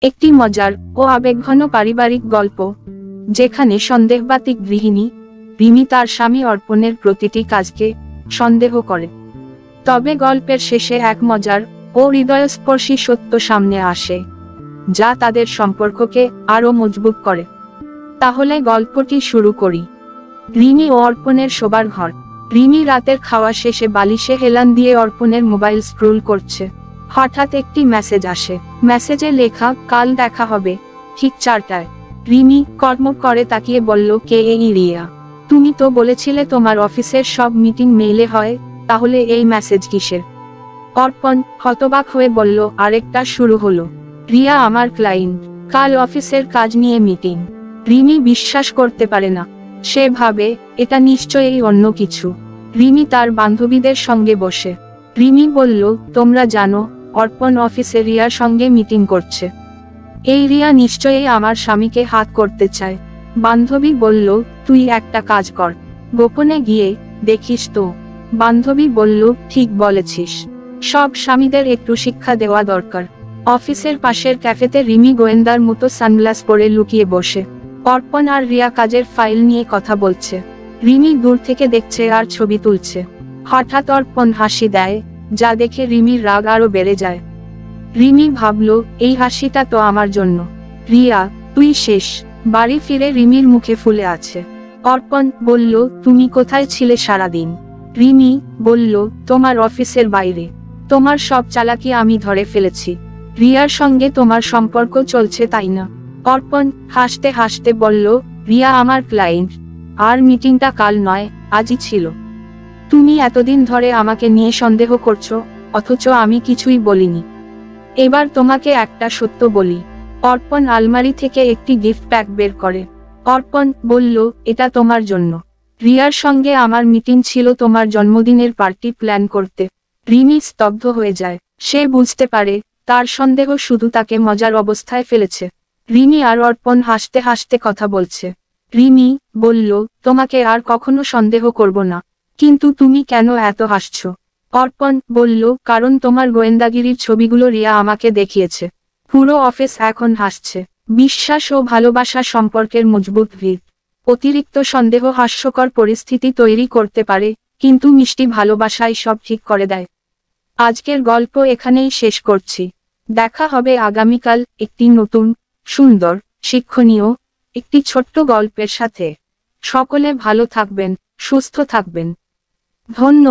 একটি মজার ও আবেগঘন পারিবারিক গল্প, যেখানে সন্দেহবাতিক গৃহিণী রিমি তার স্বামী অর্পণের প্রতিটি কাজকে সন্দেহ করে। তবে গল্পের শেষে এক মজার ও হৃদয়স্পর্শী সত্য সামনে আসে, যা তাদের সম্পর্ককে আরো মজবুত করে। তাহলে গল্পটি শুরু করি। রিমি ও অর্পণের শোবার ঘর। রিমি রাতের খাওয়া শেষে বালিশে হেলান দিয়ে অর্পণের মোবাইল স্ক্রোল করছে। হঠাৎ একটি মেসেজ আসে। মেসেজে লেখা, কাল দেখা হবে, ঠিক 4টায়। রিমি কর্ম করে তাকিয়ে বলল, কে এই রিয়া? তুমি তো বলেছিলে তোমার অফিসের সব মিটিং মেইলে হয়, তাহলে এই মেসেজ কিসের? অর্পণ হতবাক হয়ে বলল, আরেকটা শুরু হলো। রিয়া আমার ক্লায়েন্ট, কাল অফিসের কাজ নিয়ে মিটিং। রিমি বিশ্বাস করতে পারে না। সে ভাবে, এটা নিশ্চয়ই অন্য কিছু। রিমি তার বান্ধবীদের সঙ্গে বসে। রিমি বলল, তোমরা জানো, অর্পণ অফিসে রিয়ার সঙ্গে মিটিং করছে। এই রিয়া নিশ্চয়ই আমার স্বামীকে হাত করতে চায়। বান্ধবী বলল, তুই একটা কাজ কর, গোপনে গিয়ে দেখিস তো। বান্ধবী বলল, ঠিক বলেছিস, সব স্বামীদের একটু শিক্ষা দেওয়া দরকার। অফিসের পাশের ক্যাফেতে রিমি গোয়েন্দার মতো সানগ্লাস পরে লুকিয়ে বসে। অর্পণ আর রিয়া কাজের ফাইল নিয়ে কথা বলছে। রিমি দূর থেকে দেখছে আর ছবি তুলছে। হঠাৎ অর্পণ হাসি দেয়, যা দেখে রিমির রাগ আরো বেড়ে যায়। রিমি ভাবল, এই হাসিটা তো আমার জন্য। রিয়া, তুই শেষ। বাড়ি ফিরে রিমির মুখে ফুলে আছে। অর্পণ বলল, তুমি কোথায় ছিলে সারাদিন? রিমি বলল, তোমার অফিসের বাইরে। তোমার সব চালাকি আমি ধরে ফেলেছি। রিয়ার সঙ্গে তোমার সম্পর্ক চলছে, তাই না? অর্পণ হাসতে হাসতে বলল, রিয়া আমার ক্লায়েন্ট, আর মিটিংটা কাল নয়, আজই ছিল। তুমি এতদিন ধরে আমাকে নিয়ে সন্দেহ করছো, অথচ আমি কিছুই বলিনি। এবার তোমাকে একটা সত্য বলি। অর্পণ আলমারি থেকে একটি গিফট প্যাক বের করে। অর্পণ বলল, এটা তোমার জন্য। রিয়ার সঙ্গে আমার মিটিং ছিল তোমার জন্মদিনের পার্টি প্ল্যান করতে। রিমি স্তব্ধ হয়ে যায়। সে বুঝতে পারে, তার সন্দেহ শুধু তাকে মজার অবস্থায় ফেলেছে। রিমি আর অর্পণ হাসতে হাসতে কথা বলছে। রিমি বলল, তোমাকে আর কখনো সন্দেহ করব না। কিন্তু তুমি কেন এত হাসছো? অর্পণ বলল, কারণ তোমার গোয়েন্দাগিরির ছবিগুলো রিয়া আমাকে দেখিয়েছে। পুরো অফিস এখন হাসছে। বিশ্বাস ও ভালোবাসা সম্পর্কের মজবুত ভিত। অতিরিক্ত সন্দেহ হাস্যকর পরিস্থিতি তৈরি করতে পারে, কিন্তু মিষ্টি ভালোবাসাই সব ঠিক করে দেয়। আজকের গল্প এখানেই শেষ করছি। দেখা হবে আগামীকাল একটি নতুন, সুন্দর, শিক্ষণীয় একটি ছোট্ট গল্পের সাথে। সকলে ভালো থাকবেন, সুস্থ থাকবেন। ধন্যবাদ।